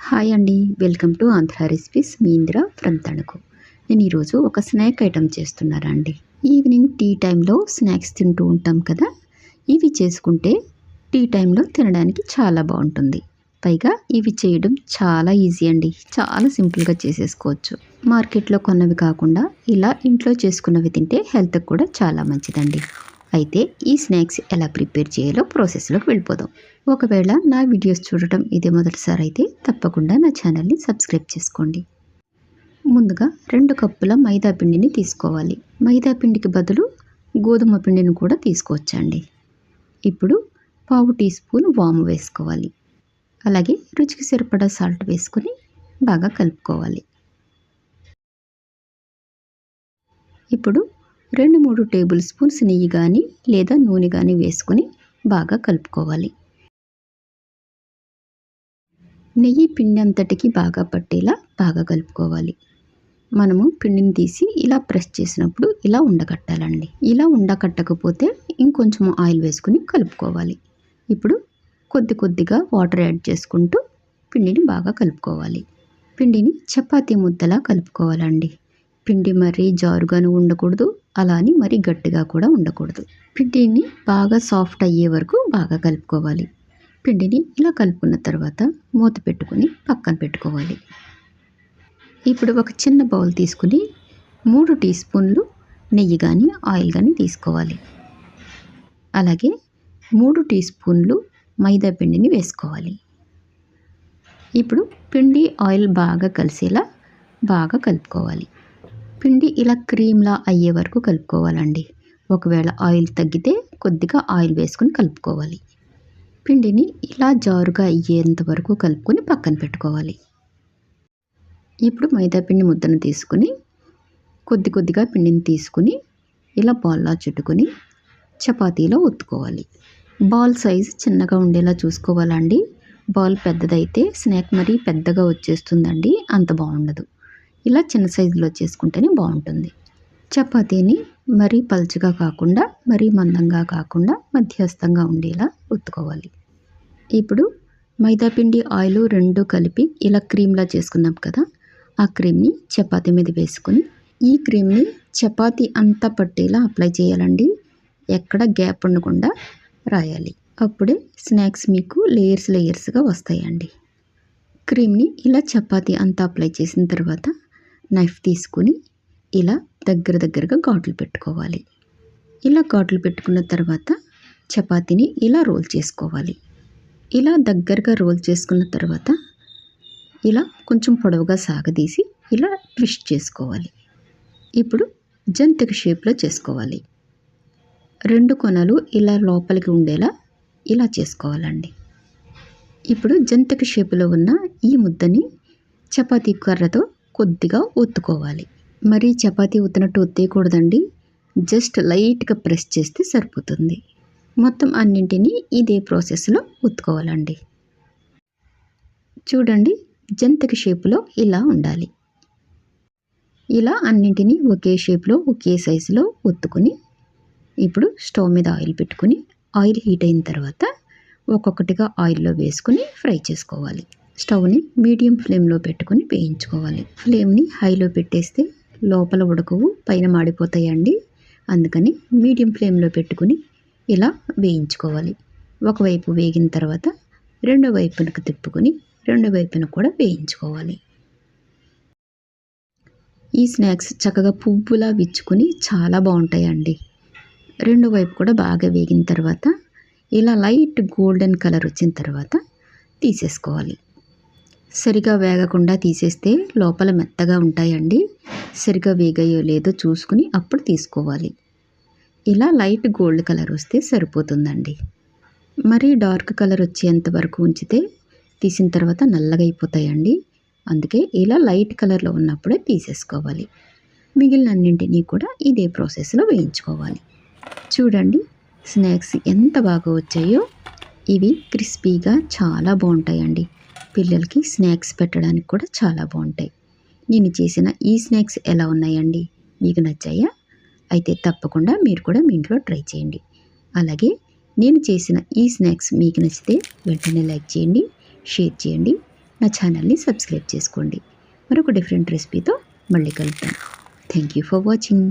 Hi అండి, welcome to Andhra recipes. Me Indira from Tanuku. నేను ఈరోజు ఒక స్నాక్ ఐటెం చేస్తున్నారా అండి. ఈవినింగ్ టీ టైంలో స్నాక్స్ తింటూ ఉంటాం కదా, ఇవి చేసుకుంటే టీ టైంలో తినడానికి చాలా బాగుంటుంది. పైగా ఇవి చేయడం చాలా ఈజీ అండి, చాలా సింపుల్గా చేసేసుకోవచ్చు. మార్కెట్లో కొన్నవి కాకుండా ఇలా ఇంట్లో చేసుకున్నవి తింటే హెల్త్కి కూడా చాలా మంచిదండి. అయితే ఈ స్నాక్స్ ఎలా ప్రిపేర్ చేయాలో ప్రాసెస్లోకి వెళ్ళిపోదాం. ఒకవేళ నా వీడియోస్ చూడటం ఇదే మొదటిసారి అయితే తప్పకుండా నా ఛానల్ని సబ్స్క్రైబ్ చేసుకోండి. ముందుగా 2 కప్పుల మైదా పిండిని తీసుకోవాలి. మైదా పిండికి బదులు గోధుమ పిండిని కూడా తీసుకోవచ్చండి. ఇప్పుడు 1/2 టీ స్పూన్ వాము వేసుకోవాలి. అలాగే రుచికి సరిపడా సాల్ట్ వేసుకొని బాగా కలుపుకోవాలి. ఇప్పుడు 2-3 టేబుల్ స్పూన్స్ నెయ్యి కానీ లేదా నూనె కానీ వేసుకొని బాగా కలుపుకోవాలి. నెయ్యి పిండి అంతటికి బాగా పట్టేలా బాగా కలుపుకోవాలి. మనము పిండిని తీసి ఇలా ప్రెస్ చేసినప్పుడు ఇలా ఉండకట్టాలండి. ఇలా ఉండకట్టకపోతే ఇంకొంచెం ఆయిల్ వేసుకుని కలుపుకోవాలి. ఇప్పుడు కొద్దిగా వాటర్ యాడ్ చేసుకుంటూ పిండిని బాగా కలుపుకోవాలి. పిండిని చపాతీ ముద్దలా కలుపుకోవాలండి. పిండి మరీ జారుగాను ఉండకూడదు, అలా అని మరీ గట్టిగా కూడా ఉండకూడదు. పిండిని బాగా సాఫ్ట్ అయ్యే వరకు బాగా కలుపుకోవాలి. పిండిని ఇలా కలుపుకున్న తర్వాత మూత పెట్టుకుని పక్కన పెట్టుకోవాలి. ఇప్పుడు ఒక చిన్న బౌల్ తీసుకుని 3 టీ స్పూన్లు నెయ్యి కానీ ఆయిల్ కానీ తీసుకోవాలి. అలాగే 3 టీ స్పూన్లు మైదా పిండిని వేసుకోవాలి. ఇప్పుడు పిండి ఆయిల్ బాగా కలిసేలా బాగా కలుపుకోవాలి. పిండి ఇలా క్రీమ్లా అయ్యే వరకు కలుపుకోవాలండి. ఒకవేళ ఆయిల్ తగ్గితే కొద్దిగా ఆయిల్ వేసుకొని కలుపుకోవాలి. పిండిని ఇలా జారుగా అయ్యేంత వరకు కలుపుకొని పక్కన పెట్టుకోవాలి. ఇప్పుడు మైదా పిండి ముద్దను తీసుకుని కొద్దిగా పిండిని తీసుకుని ఇలా బాల్లా చుట్టుకొని చపాతీలో ఒత్తుకోవాలి. బాల్ సైజ్ చిన్నగా ఉండేలా చూసుకోవాలండి. బాల్ పెద్దదైతే స్నాక్ మరీ పెద్దగా వచ్చేస్తుందండి, అంత బాగుండదు. ఇలా చిన్న సైజులో చేసుకుంటేనే బాగుంటుంది. చపాతీని మరీ పల్చగా కాకుండా మరీ మందంగా కాకుండా మధ్యస్థంగా ఉండేలా ఒత్తుకోవాలి. ఇప్పుడు మైదాపిండి ఆయిల్ 2 కలిపి ఇలా క్రీమ్లా చేసుకున్నాం కదా, ఆ క్రీమ్ని చపాతీ మీద వేసుకొని ఈ క్రీమ్ని చపాతీ అంతా పట్టేలా అప్లై చేయాలండి. ఎక్కడ గ్యాప్ ఉండకుండా రాయాలి. అప్పుడే స్నాక్స్ మీకు లేయర్స్గా వస్తాయండి. క్రీమ్ని ఇలా చపాతీ అంతా అప్లై చేసిన తర్వాత నైఫ్ తీసుకుని ఇలా దగ్గరగా ఘాట్లు పెట్టుకోవాలి. ఇలా ఘాట్లు పెట్టుకున్న తర్వాత చపాతీని ఇలా రోల్ చేసుకోవాలి. ఇలా దగ్గరగా రోల్ చేసుకున్న తర్వాత ఇలా కొంచెం పొడవుగా సాగదీసి ఇలా ట్విస్ట్ చేసుకోవాలి. ఇప్పుడు జంతిక షేప్లో చేసుకోవాలి. 2 కొనలు ఇలా లోపలికి ఉండేలా ఇలా చేసుకోవాలండి. ఇప్పుడు జంతిక షేపులో ఉన్న ఈ ముద్దని చపాతీ కర్రతో కొద్దిగా ఒత్తుకోవాలి. మరి చపాతీ ఒత్తినట్టు ఒత్తేయకూడదండి, జస్ట్ లైట్గా ప్రెస్ చేస్తే సరిపోతుంది. మొత్తం అన్నింటినీ ఇదే ప్రాసెస్లో ఒత్తుకోవాలండి. చూడండి, జంతిక షేపులో ఇలా ఉండాలి. ఇలా అన్నింటినీ ఒకే షేప్లో ఒకే సైజులో ఒత్తుకుని ఇప్పుడు స్టవ్ మీద ఆయిల్ పెట్టుకుని ఆయిల్ హీట్ అయిన తర్వాత ఒక్కొక్కటిగా ఆయిల్లో వేసుకుని ఫ్రై చేసుకోవాలి. స్టవ్ని మీడియం ఫ్లేమ్లో పెట్టుకుని వేయించుకోవాలి. ఫ్లేమ్ని హైలో పెట్టేస్తే లోపల ఉడకవు, పైన మాడిపోతాయండి. అందుకని మీడియం ఫ్లేమ్లో పెట్టుకుని ఇలా వేయించుకోవాలి. ఒకవైపు వేగిన తర్వాత రెండో వైపునకు తిప్పుకొని రెండో వైపున కూడా వేయించుకోవాలి. ఈ స్నాక్స్ చక్కగా పువ్వులా విచ్చుకుని చాలా బాగుంటాయండి. రెండో వైపు కూడా బాగా వేగిన తర్వాత ఇలా లైట్ గోల్డెన్ కలర్ వచ్చిన తర్వాత తీసేసుకోవాలి. సరిగా వేగకుండా తీసేస్తే లోపల మెత్తగా ఉంటాయండి. సరిగా వేగాయో లేదో చూసుకుని అప్పుడు తీసుకోవాలి. ఇలా లైట్ గోల్డ్ కలర్ వస్తే సరిపోతుందండి. మరీ డార్క్ కలర్ వచ్చేంత వరకు ఉంచితే తీసిన తర్వాత నల్లగా అయిపోతాయండి. అందుకే ఇలా లైట్ కలర్లో ఉన్నప్పుడే తీసేసుకోవాలి. మిగిలిన అన్నింటినీ కూడా ఇదే ప్రాసెస్లో వేయించుకోవాలి. చూడండి, స్నాక్స్ ఎంత బాగా వచ్చాయో. ఇవి క్రిస్పీగా చాలా బాగుంటాయండి. పిల్లలకి స్నాక్స్ పెట్టడానికి కూడా చాలా బాగుంటాయి. నేను చేసిన ఈ స్నాక్స్ ఎలా ఉన్నాయండి, మీకు నచ్చాయా? అయితే తప్పకుండా మీరు కూడా మీ ఇంట్లో ట్రై చేయండి. అలాగే నేను చేసిన ఈ స్నాక్స్ మీకు నచ్చితే వెంటనే లైక్ చేయండి, షేర్ చేయండి, నా ఛానల్ని సబ్స్క్రైబ్ చేసుకోండి. మరొక డిఫరెంట్ రెసిపీతో మళ్ళీ కలుద్దాం. Thank you for watching.